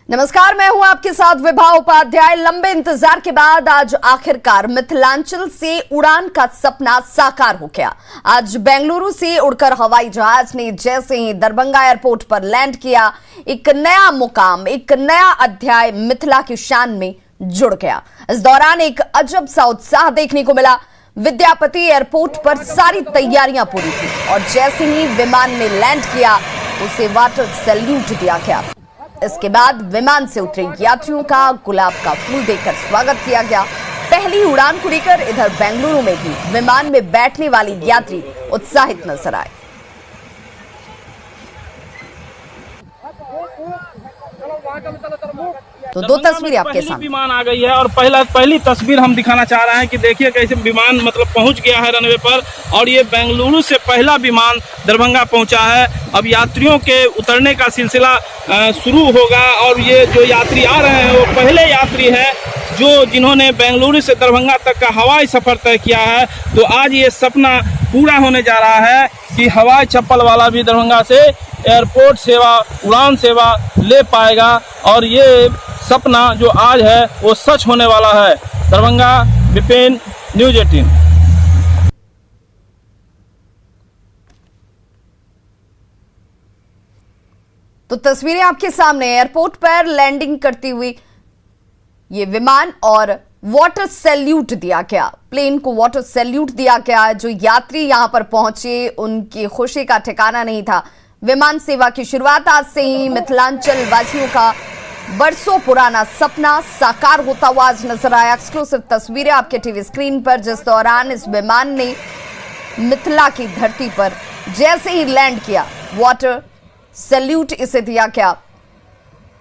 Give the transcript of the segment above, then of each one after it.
नमस्कार, मैं हूं आपके साथ विभा उपाध्याय। लंबे इंतजार के बाद आज आखिरकार मिथिलांचल से उड़ान का सपना साकार हो गया। आज बेंगलुरु से उड़कर हवाई जहाज ने जैसे ही दरभंगा एयरपोर्ट पर लैंड किया, एक नया मुकाम, एक नया अध्याय मिथिला की शान में जुड़ गया। इस दौरान एक अजब सा उत्साह देखने को मिला। विद्यापति एयरपोर्ट पर सारी तैयारियां पूरी थी और जैसे ही विमान ने लैंड किया, उसे वाटर सैल्यूट दिया गया। इसके बाद विमान से उतरे यात्रियों का गुलाब का फूल देकर स्वागत किया गया। पहली उड़ान को लेकर इधर बेंगलुरु में भी विमान में बैठने वाले यात्री उत्साहित नजर आए। तो दो तस्वीरें आपके सामने। विमान आ गई है और पहली तस्वीर हम दिखाना चाह रहे हैं कि देखिए कैसे विमान पहुंच गया है रनवे पर। और ये बेंगलुरु से पहला विमान दरभंगा पहुंचा है। अब यात्रियों के उतरने का सिलसिला शुरू होगा और ये जो यात्री आ रहे हैं वो पहले यात्री हैं जिन्होंने बेंगलुरु से दरभंगा तक का हवाई सफर तय किया है। तो आज ये सपना पूरा होने जा रहा है कि हवाई चप्पल वाला भी दरभंगा से एयरपोर्ट सेवा, उड़ान सेवा ले पाएगा और ये सपना जो आज है वो सच होने वाला है। दरभंगा, विपिन, न्यूज़ 18। तो तस्वीरें आपके सामने। एयरपोर्ट पर लैंडिंग करती हुई ये विमान और वाटर सैल्यूट दिया गया। प्लेन को वाटर सैल्यूट दिया गया। जो यात्री यहां पर पहुंचे उनकी खुशी का ठिकाना नहीं था। विमान सेवा की शुरुआत आज से ही मिथिलांचल वासियों का बरसों पुराना सपना साकार होता हुआ आज नजर आया। एक्सक्लूसिव तस्वीरें आपके टीवी स्क्रीन पर, जिस दौरान इस विमान ने मिथिला की धरती पर जैसे ही लैंड किया, वाटर सैल्यूट इसे दिया गया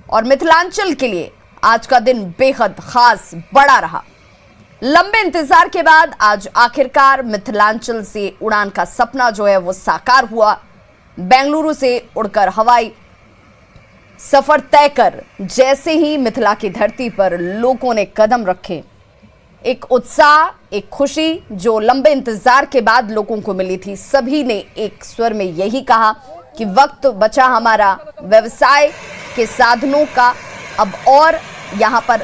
और मिथिलांचल के लिए आज का दिन बेहद खास बड़ा रहा। लंबे इंतजार के बाद आज आखिरकार मिथिलांचल से उड़ान का सपना जो है वो साकार हुआ। बेंगलुरु से उड़कर हवाई सफर तय कर जैसे ही मिथिला की धरती पर लोगों ने कदम रखे, एक उत्साह, एक खुशी जो लंबे इंतजार के बाद लोगों को मिली थी। सभी ने एक स्वर में यही कहा कि वक्त बचा हमारा, व्यवसाय के साधनों का अब और यहां पर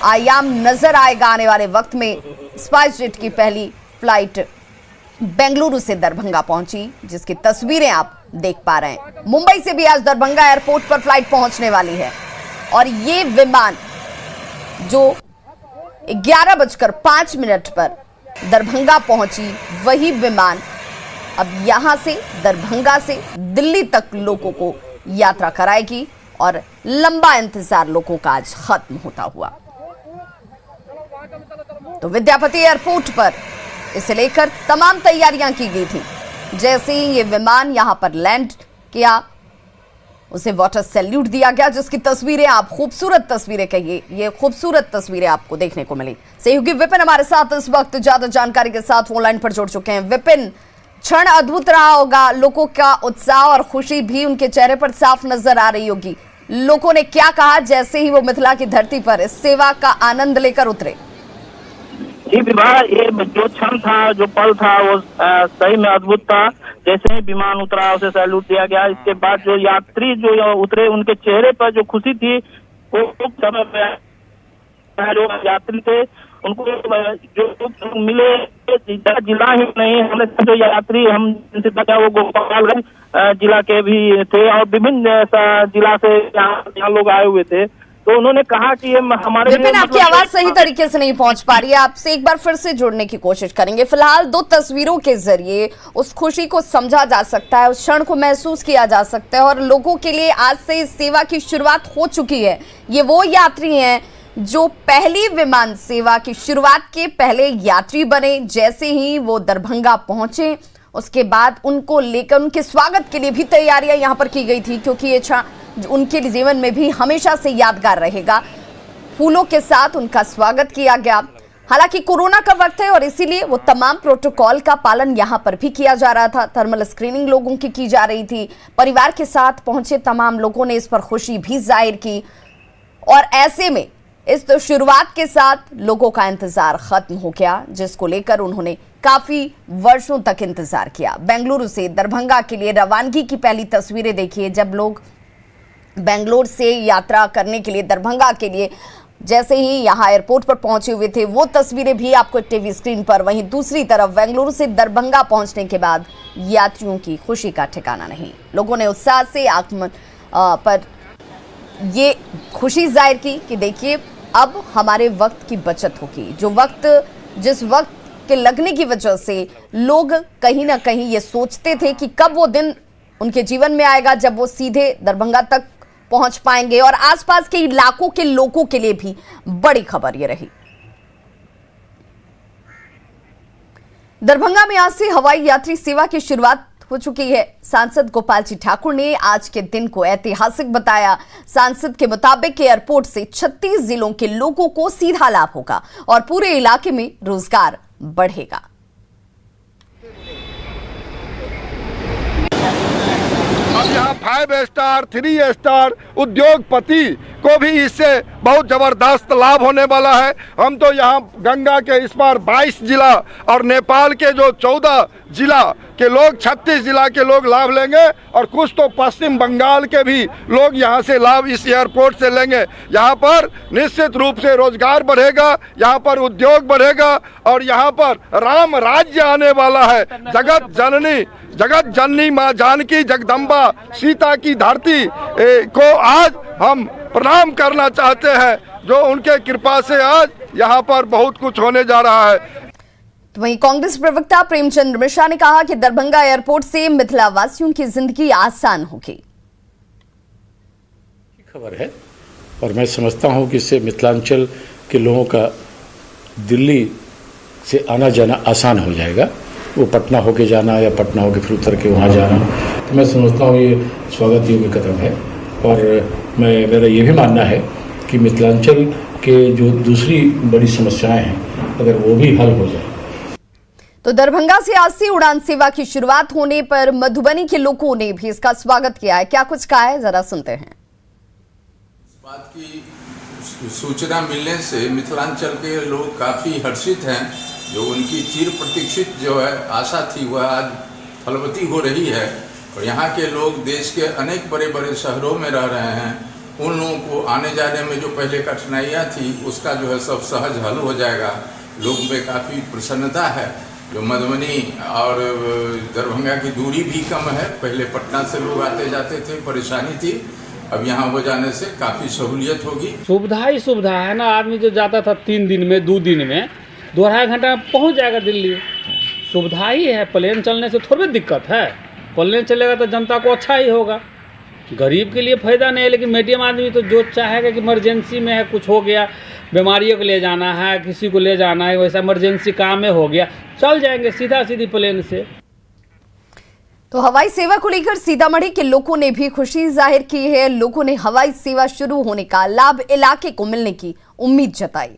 आयाम नजर आएगा। आने वाले वक्त में स्पाइस जेट की पहली फ्लाइट बेंगलुरु से दरभंगा पहुंची, जिसकी तस्वीरें आप देख पा रहे हैं। मुंबई से भी आज दरभंगा एयरपोर्ट पर फ्लाइट पहुंचने वाली है और ये विमान जो 11:05 पर दरभंगा पहुंची, वही विमान अब यहां से दरभंगा से दिल्ली तक लोगों को यात्रा कराएगी और लंबा इंतजार लोगों का आज खत्म होता हुआ। तो विद्यापति एयरपोर्ट पर इसे लेकर तमाम तैयारियां की गई थी। जैसे ही ये विमान यहां पर लैंड किया, उसे वाटर सैल्यूट दिया गया, जिसकी तस्वीरें आप खूबसूरत तस्वीरें कहिए, ये खूबसूरत तस्वीरें आपको देखने को मिली। सहयोगी विपिन हमारे साथ इस वक्त ज्यादा जानकारी के साथ ऑनलाइन पर जुड़ चुके हैं। विपिन, क्षण अद्भुत रहा होगा, लोगों का उत्साह और खुशी भी उनके चेहरे पर साफ नजर आ रही होगी। लोगों ने क्या कहा जैसे ही वो मिथिला की धरती पर इस सेवा का आनंद लेकर उतरे? जी विभा, ये जो क्षण था, जो पल था, वो सही में अद्भुत था। जैसे ही विमान उतरा उसे सैल्यूट दिया गया। इसके बाद जो यात्री जो उतरे उनके चेहरे पर जो खुशी थी वो समय जो यात्री थे उनको जो मिले, जिला ही नहीं, हमें जो यात्री हम जिनसे बचा वो गोपालगंज जिला के भी थे और विभिन्न जिला से यहाँ लोग आए हुए थे। तो उन्होंने कहा कि ये हमारे विपिन, आपकी आवाज सही तरीके से नहीं पहुंच पा रही है, आपसे एक बार फिर से जुड़ने की कोशिश करेंगे। फिलहाल दो तस्वीरों के जरिए उस खुशी को समझा जा सकता है, उस क्षण को महसूस किया जा सकता है और लोगों के लिए आज से इस सेवा की शुरुआत हो चुकी है। ये वो यात्री हैं जो पहली विमान सेवा की शुरुआत के पहले यात्री बने। जैसे ही वो दरभंगा पहुंचे, उसके बाद उनको लेकर उनके स्वागत के लिए भी तैयारियां यहां पर की गई थी, क्योंकि ये उनके जीवन में भी हमेशा से यादगार रहेगा। फूलों के साथ उनका स्वागत किया गया। हालांकि कोरोना का वक्त है और इसीलिए वो तमाम प्रोटोकॉल का पालन यहां पर भी किया जा रहा था। थर्मल स्क्रीनिंग लोगों की जा रही थी। परिवार के साथ पहुंचे तमाम लोगों ने इस पर खुशी भी जाहिर की और ऐसे में इस तो शुरुआत के साथ लोगों का इंतजार खत्म हो गया, जिसको लेकर उन्होंने काफी वर्षों तक इंतजार किया। बेंगलुरु से दरभंगा के लिए रवानगी की पहली तस्वीरें देखिए, जब लोग बेंगलोर से यात्रा करने के लिए दरभंगा के लिए जैसे ही यहां एयरपोर्ट पर पहुंचे हुए थे, वो तस्वीरें भी आपको टीवी स्क्रीन पर। वहीं दूसरी तरफ बेंगलुरु से दरभंगा पहुंचने के बाद यात्रियों की खुशी का ठिकाना नहीं। लोगों ने उत्साह से आगमन पर ये खुशी जाहिर की कि देखिए अब हमारे वक्त की बचत होगी। जिस वक्त के लगने की वजह से लोग कहीं ना कहीं ये सोचते थे कि कब वो दिन उनके जीवन में आएगा जब वो सीधे दरभंगा तक पहुंच पाएंगे। और आसपास के इलाकों के लोगों के लिए भी बड़ी खबर ये रही। दरभंगा में आज से हवाई यात्री सेवा की शुरुआत हो चुकी है। सांसद गोपाल जी ठाकुर ने आज के दिन को ऐतिहासिक बताया। सांसद के मुताबिक एयरपोर्ट से 36 जिलों के लोगों को सीधा लाभ होगा और पूरे इलाके में रोजगार बढ़ेगा। अब यहाँ 5 स्टार 3 स्टार उद्योगपति को भी इससे बहुत जबरदस्त लाभ होने वाला है। हम तो यहाँ गंगा के इस पार 22 जिला और नेपाल के जो 14 जिला के लोग 36 जिला के लोग लाभ लेंगे और कुछ तो पश्चिम बंगाल के भी लोग यहाँ से लाभ इस एयरपोर्ट से लेंगे। यहाँ पर निश्चित रूप से रोजगार बढ़ेगा, यहाँ पर उद्योग बढ़ेगा और यहाँ पर राम राज्य आने वाला है। जगत जननी माँ जानकी जगदम्बा सीता की धरती को आज हम प्रणाम करना चाहते हैं, जो उनके कृपा से आज यहाँ पर बहुत कुछ होने जा रहा है। तो वहीं कांग्रेस प्रवक्ता प्रेमचंद मिश्रा ने कहा कि दरभंगा एयरपोर्ट से मिथिला वासियों की जिंदगी आसान होगी। खबर है और मैं समझता हूं कि इससे मिथिलांचल के लोगों का दिल्ली से आना जाना आसान हो जाएगा। वो पटना होके जाना या पटना होके फिर उतर के वहाँ जाना, तो मैं समझता हूँ ये स्वागत योग्य कदम है। और मेरा ये भी मानना है कि मिथिलांचल के जो दूसरी बड़ी समस्याएं हैं अगर वो भी हल हो जाए। तो दरभंगा से आज से उड़ान सेवा की शुरुआत होने पर मधुबनी के लोगों ने भी इसका स्वागत किया है। क्या कुछ कहा है, जरा सुनते हैं। इस बात की सूचना मिलने से मिथिलांचल के लोग काफ़ी हर्षित हैं। जो उनकी चिर प्रतीक्षित जो है आशा थी वह आज फलवती हो रही है। और यहाँ के लोग देश के अनेक बड़े बड़े शहरों में रह रहे हैं। उन लोगों को आने जाने में जो पहले कठिनाइयाँ थी उसका जो है सब सहज हल हो जाएगा। लोगों में काफ़ी प्रसन्नता है। जो मधुबनी और दरभंगा की दूरी भी कम है। पहले पटना से लोग आते जाते थे, परेशानी थी। अब यहाँ हो जाने से काफ़ी सहूलियत होगी। सुविधा ही सुविधा है ना। आदमी जो जाता था 3 दिन में 2 दिन में 2-2.5 घंटा में पहुँच जाएगा दिल्ली। सुविधा ही है। प्लेन चलने से थोड़ी दिक्कत है। प्लेन चलेगा तो जनता को अच्छा ही होगा। गरीब के लिए फ़ायदा नहीं है, लेकिन मीडियम आदमी तो जो चाहेगा कि इमरजेंसी में है, कुछ हो गया, बीमारियों को ले जाना है, किसी को ले जाना है, वैसा इमरजेंसी काम में हो गया, चल जाएंगे सीधी प्लेन से। तो हवाई सेवा को लेकर सीतामढ़ी के लोगों ने भी खुशी जाहिर की है। लोगों ने हवाई सेवा शुरू होने का लाभ इलाके को मिलने की उम्मीद जताई।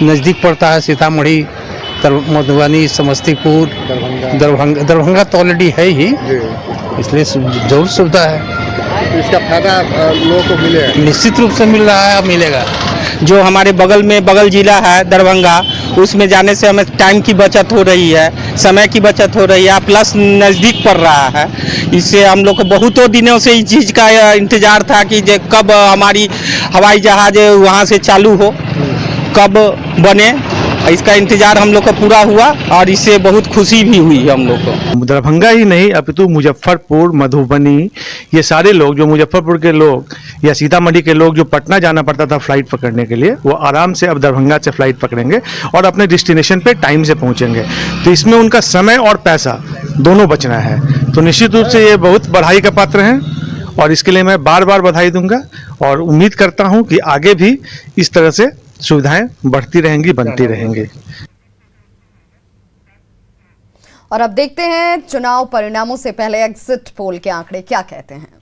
नज़दीक पड़ता है सीतामढ़ी, मधुबनी, समस्तीपुर, दरभंगा तो ऑलरेडी है ही, इसलिए जरूर सुविधा है। इसका फायदा लोगों को मिलेगा, निश्चित रूप से मिल रहा है, अब मिलेगा। जो हमारे बगल जिला है दरभंगा, उसमें जाने से हमें टाइम की बचत हो रही है, समय की बचत हो रही है, प्लस नज़दीक पड़ रहा है। इससे हम लोग को बहुतों दिनों से इस चीज़ का इंतज़ार था कि कब हमारी हवाई जहाज वहाँ से चालू हो, कब बने। इसका इंतजार हम लोग को पूरा हुआ और इससे बहुत खुशी भी हुई हम लोग को। दरभंगा ही नहीं अपितु मुजफ्फरपुर, मधुबनी, ये सारे लोग, जो मुजफ्फरपुर के लोग या सीतामढ़ी के लोग जो पटना जाना पड़ता था फ्लाइट पकड़ने के लिए, वो आराम से अब दरभंगा से फ्लाइट पकड़ेंगे और अपने डेस्टिनेशन पे टाइम से पहुंचेंगे। तो इसमें उनका समय और पैसा दोनों बचना है। तो निश्चित रूप से ये बहुत बधाई का पात्र हैं और इसके लिए मैं बार बार बधाई दूंगा और उम्मीद करता हूँ कि आगे भी इस तरह से सुविधाएं बढ़ती रहेंगी, बनती रहेंगी। और अब देखते हैं चुनाव परिणामों से पहले एग्जिट पोल के आंकड़े क्या कहते हैं।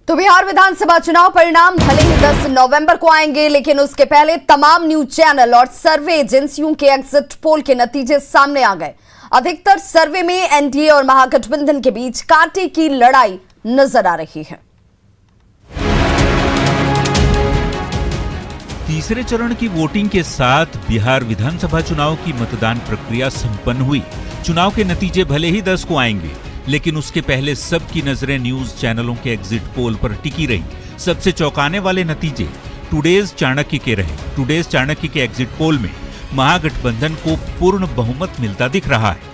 तो बिहार विधान विधानसभा चुनाव परिणाम भले ही 10 नवंबर को आएंगे, लेकिन उसके पहले तमाम न्यूज चैनल और सर्वे एजेंसियों के एग्जिट पोल के नतीजे सामने आ गए। अधिकतर सर्वे में एनडीए और महागठबंधन के बीच कांटे की लड़ाई नजर आ रही है। तीसरे चरण की वोटिंग के साथ बिहार विधानसभा चुनाव की मतदान प्रक्रिया संपन्न हुई। चुनाव के नतीजे भले ही 10 को आएंगे, लेकिन उसके पहले सबकी नजरें न्यूज चैनलों के एग्जिट पोल पर टिकी रही। सबसे चौंकाने वाले नतीजे टुडेज चाणक्य के रहे। टुडेज चाणक्य के एग्जिट पोल में महागठबंधन को पूर्ण बहुमत मिलता दिख रहा है।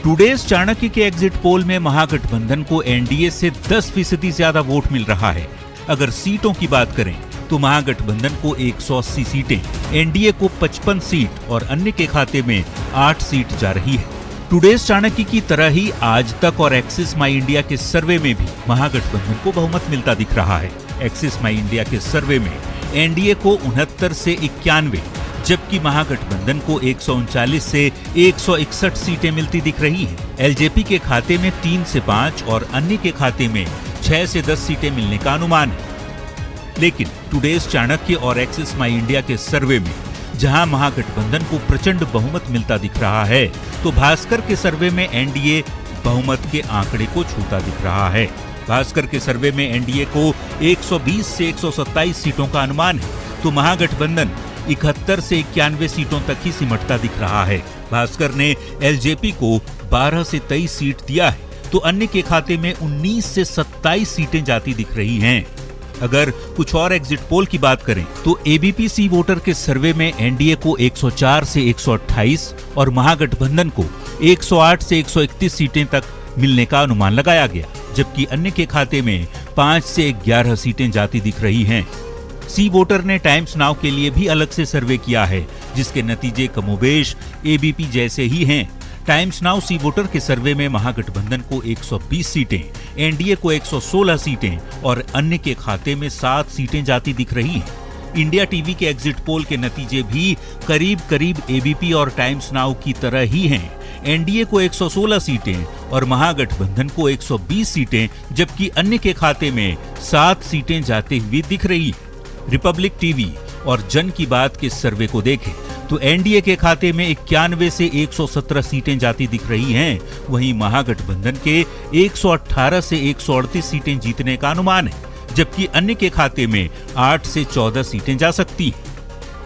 टुडेज चाणक्य के एग्जिट पोल में महागठबंधन को एनडीए से 10% ज्यादा वोट मिल रहा है। अगर सीटों की बात करें तो महागठबंधन को 180 सीटें, एनडीए को 55 सीट और अन्य के खाते में 8 सीट जा रही है। टुडेज चाणक्य की तरह ही आज तक और एक्सिस माई इंडिया के सर्वे में भी महागठबंधन को बहुमत मिलता दिख रहा है। एक्सिस माई इंडिया के सर्वे में एनडीए को 69 से 91, जबकि महागठबंधन को 139 से 161 सीटें मिलती दिख रही हैं। एलजेपी के खाते में 3 से 5 और अन्य के खाते में 6 से 10 सीटें मिलने का अनुमान है। लेकिन टुडेज चाणक्य और एक्सिस माई इंडिया के सर्वे में जहां महागठबंधन को प्रचंड बहुमत मिलता दिख रहा है, तो भास्कर के सर्वे में एनडीए बहुमत के आंकड़े को छूता दिख रहा है। भास्कर के सर्वे में एनडीए को 120 से 127 सीटों का अनुमान है, तो महागठबंधन 71 से 91 सीटों तक ही सिमटता दिख रहा है। भास्कर ने एलजेपी को 12 से 23 सीट दिया है, तो अन्य के खाते में 19 से 27 सीटें जाती दिख रही हैं। अगर कुछ और एग्जिट पोल की बात करें तो एबीपी सी वोटर के सर्वे में एनडीए को 104 से 128 और महागठबंधन को 108 से 131 सीटें तक मिलने का अनुमान लगाया गया, जबकि अन्य के खाते में 5 से 11 सीटें जाती दिख रही हैं। सी वोटर ने टाइम्स नाउ के लिए भी अलग से सर्वे किया है, जिसके नतीजे कमोबेश एबीपी जैसे ही हैं। टाइम्स नाउ सी वोटर के सर्वे में महागठबंधन को 120 सीटें, एनडीए को 116 सीटें और अन्य के खाते में 7 सीटें जाती दिख रही हैं। इंडिया टीवी के एग्जिट पोल के नतीजे भी करीब करीब एबीपी और टाइम्स नाउ की तरह ही हैं। एनडीए को 116 सीटें और महागठबंधन को 120 सीटें, जबकि अन्य के खाते में 7 सीटें जाते हुए दिख रही हैं। रिपब्लिक टीवी और जन की बात के सर्वे को देखें तो एनडीए के खाते में 91 से 117 सीटें जाती दिख रही हैं, वहीं महागठबंधन के 118 से 138 सीटें जीतने का अनुमान है, जबकि अन्य के खाते में 8 से 14 सीटें जा सकती हैं।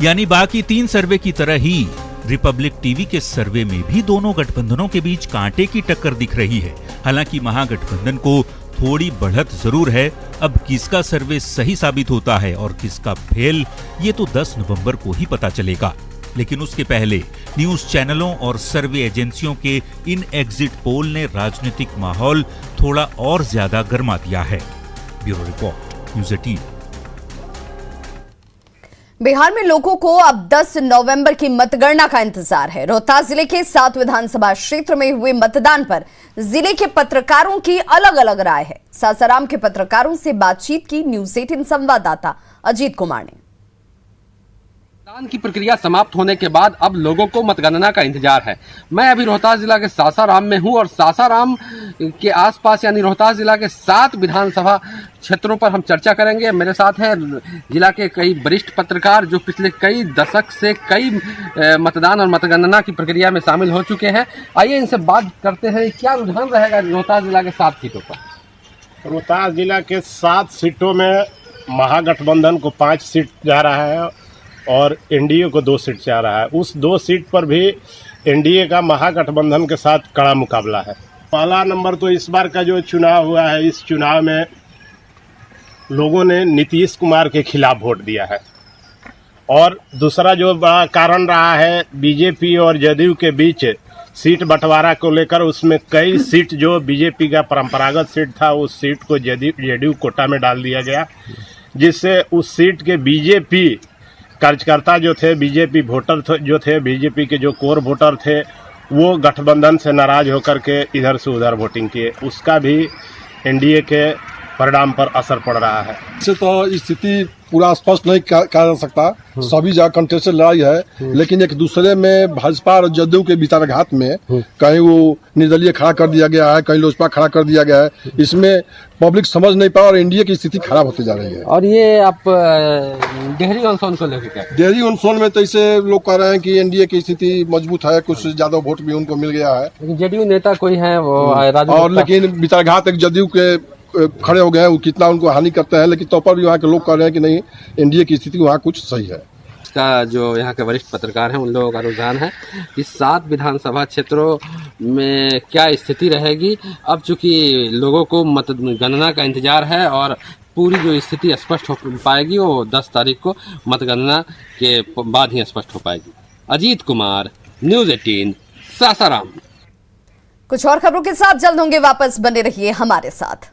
यानी बाकी 3 सर्वे की तरह ही रिपब्लिक टीवी के सर्वे में भी दोनों गठबंधनों के बीच कांटे की टक्कर दिख रही है। हालांकि महागठबंधन को थोड़ी बढ़त जरूर है। अब किसका सर्वे सही साबित होता है और किसका फेल, ये तो 10 नवंबर को ही पता चलेगा। लेकिन उसके पहले न्यूज चैनलों और सर्वे एजेंसियों के इन एग्जिट पोल ने राजनीतिक माहौल थोड़ा और ज्यादा गर्मा दिया है। Bureau report, news 18। बिहार में लोगों को अब 10 नवंबर की मतगणना का इंतजार है। रोहतास जिले के 7 विधानसभा क्षेत्र में हुए मतदान पर जिले के पत्रकारों की अलग अलग राय है। सासाराम के पत्रकारों से बातचीत की न्यूज़ 18 संवाददाता अजीत कुमार ने। मतदान की प्रक्रिया समाप्त होने के बाद अब लोगों को मतगणना का इंतजार है। मैं अभी रोहतास जिला के सासाराम में हूं और सासाराम के आसपास यानी रोहतास जिला के 7 विधानसभा क्षेत्रों पर हम चर्चा करेंगे। मेरे साथ हैं जिला के कई वरिष्ठ पत्रकार जो पिछले कई दशक से कई मतदान और मतगणना की प्रक्रिया में शामिल हो चुके हैं। आइए इनसे बात करते हैं, क्या रुझान रहेगा रोहतास जिला के 7 सीटों पर। रोहतास जिला के 7 सीटों में महागठबंधन को 5 सीट जा रहा है और एनडीए को 2 सीट जा रहा है। उस 2 सीट पर भी एनडीए का महागठबंधन के साथ कड़ा मुकाबला है। पहला नंबर तो इस बार का जो चुनाव हुआ है, इस चुनाव में लोगों ने नीतीश कुमार के खिलाफ वोट दिया है। और दूसरा जो बड़ा कारण रहा है, बीजेपी और जदयू के बीच सीट बंटवारा को लेकर उसमें कई सीट जो बीजेपी का परंपरागत सीट था, उस सीट को जदयू कोटा में डाल दिया गया, जिससे उस सीट के बीजेपी कार्यकर्ता जो थे, बीजेपी वोटर जो थे, बीजेपी के जो कोर वोटर थे, वो गठबंधन से नाराज होकर के इधर से उधर वोटिंग किए। उसका भी एनडीए के परिणाम पर असर पड़ रहा है। इससे तो स्थिति पूरा स्पष्ट नहीं कहा जा सकता, सभी जगह कंटेस्टेड लड़ाई है, लेकिन एक दूसरे में भाजपा और जदयू के विचारघात में कहीं वो निर्दलीय खड़ा कर दिया गया है, कहीं लोजपा खड़ा कर दिया गया है। इसमें पब्लिक समझ नहीं पा और एनडीए की स्थिति खराब होती जा रही है। और ये आप डेहरी ऑन सोन को लेकर क्या? डेहरी ऑन सोन में तो इसे लोग कह रहे हैं कि एनडीए की स्थिति मजबूत है, कुछ ज्यादा वोट भी उनको मिल गया है, लेकिन जेडीयू नेता कोई है वो और लेकिन विचारघात एक जदयू के खड़े हो गए हैं, वो कितना उनको हानि करते हैं, लेकिन तो पर भी वहाँ के लोग कह रहे हैं कि नहीं, एनडीए की स्थिति वहाँ कुछ सही है। का जो यहाँ के वरिष्ठ पत्रकार हैं उन लोगों का रुझान है कि 7 विधानसभा क्षेत्रों में क्या स्थिति रहेगी। अब चूंकि लोगों को मतगणना का इंतजार है और पूरी जो स्थिति स्पष्ट हो पाएगी वो 10 तारीख को मतगणना के बाद ही स्पष्ट हो पाएगी। अजीत कुमार, न्यूज़ 18, सासाराम। कुछ और खबरों के साथ जल्द होंगे वापस, बने रहिए हमारे साथ।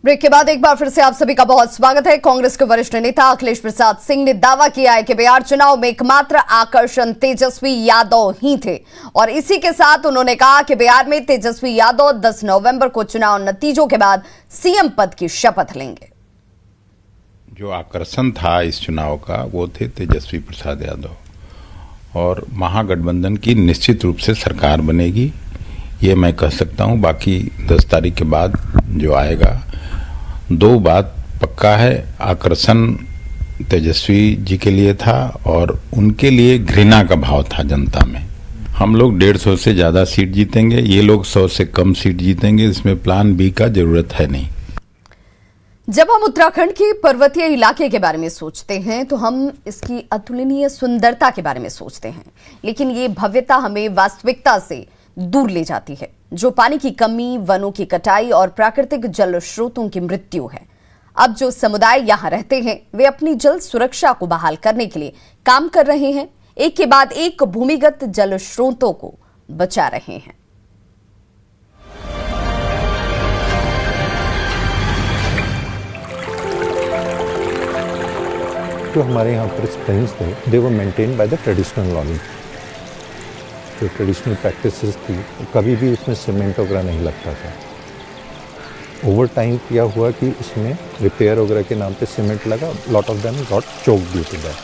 ब्रेक के बाद एक बार फिर से आप सभी का बहुत स्वागत है। कांग्रेस के वरिष्ठ नेता अखिलेश प्रसाद सिंह ने दावा किया है कि बिहार चुनाव में एकमात्र आकर्षण तेजस्वी यादव ही थे और इसी के साथ उन्होंने कहा कि बिहार में तेजस्वी यादव 10 नवंबर को चुनाव नतीजों के बाद सीएम पद की शपथ लेंगे। जो आकर्षण था इस चुनाव का वो थे तेजस्वी प्रसाद यादव और महागठबंधन की निश्चित रूप से सरकार बनेगी, ये मैं कह सकता हूँ। बाकी 10 तारीख के बाद जो आएगा, 2 बात पक्का है, आकर्षण तेजस्वी जी के लिए था और उनके लिए घृणा का भाव था जनता में। हम लोग 150 से ज़्यादा सीट जीतेंगे, ये लोग 100 से कम सीट जीतेंगे, इसमें प्लान बी का जरूरत है नहीं। जब हम उत्तराखंड के पर्वतीय इलाके के बारे में सोचते हैं तो हम इसकी अतुलनीय सुंदरता के बारे में सोचते हैं, लेकिन ये भव्यता हमें वास्तविकता से दूर ले जाती है, जो पानी की कमी, वनों की कटाई और प्राकृतिक जल स्रोतों की मृत्यु है। अब जो समुदाय यहाँ रहते हैं वे अपनी जल सुरक्षा को बहाल करने के लिए काम कर रहे हैं, एक के बाद एक भूमिगत जल स्रोतों को बचा रहे हैं। जो हमारे यहाँ पर स्प्रिंग्स थे, they were maintained by the traditional knowledge. जो ट्रेडिशनल प्रैक्टिसेस थी, कभी भी उसमें सीमेंट वगैरह नहीं लगता था। ओवर टाइम क्या हुआ कि इसमें रिपेयर वगैरह के नाम पे सीमेंट लगा, lot of them got choked due to that.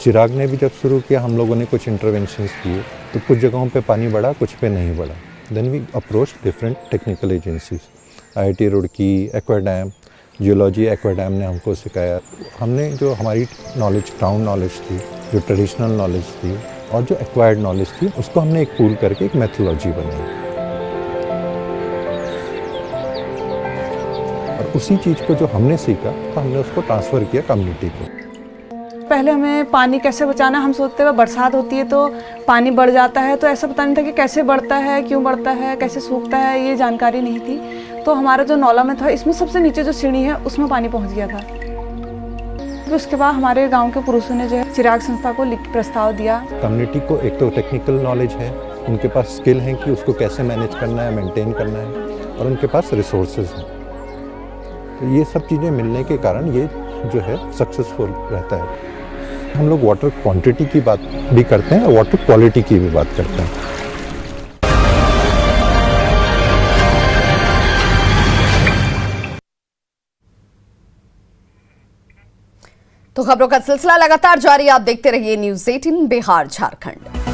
Chirag ने भी जब शुरू किया, हम लोगों ने कुछ इंटरवेंशंस किए, तो कुछ जगहों पे पानी बढ़ा, कुछ पे नहीं बढ़ा। Then we approach different technical agencies, IIT Roorkee, Aquadam, geology Aquadam ने हमको सिखाया। हमने जो हमारी नॉलेज, ग्राउंड नॉलेज थी, जो ट्रेडिशनल नॉलेज थी और जो एक्वायर्ड नॉलेज थी, उसको हमने एक पूल करके एक मेथोलॉजी बनाई और उसी चीज़ को जो हमने सीखा तो हमने उसको ट्रांसफ़र किया कम्युनिटी को। पहले हमें पानी कैसे बचाना, हम सोचते हुए बरसात होती है तो पानी बढ़ जाता है, तो ऐसा पता नहीं था कि कैसे बढ़ता है, क्यों बढ़ता है, कैसे सूखता है, ये जानकारी नहीं थी। तो हमारा जो नौला में था, इसमें सबसे नीचे जो सीढ़ी है उसमें पानी पहुंच गया था। फिर उसके बाद हमारे गांव के पुरुषों ने जो है चिराग संस्था को लिख प्रस्ताव दिया। कम्युनिटी को एक तो टेक्निकल नॉलेज है, उनके पास स्किल है कि उसको कैसे मैनेज करना है, मेंटेन करना है, और उनके पास रिसोर्सेज हैं। तो ये सब चीज़ें मिलने के कारण ये जो है सक्सेसफुल रहता है। हम लोग वाटर क्वांटिटी की बात भी करते हैं और वाटर क्वालिटी की भी बात करते हैं। तो खबरों का सिलसिला लगातार जारी, आप देखते रहिए न्यूज़ 18 बिहार झारखंड।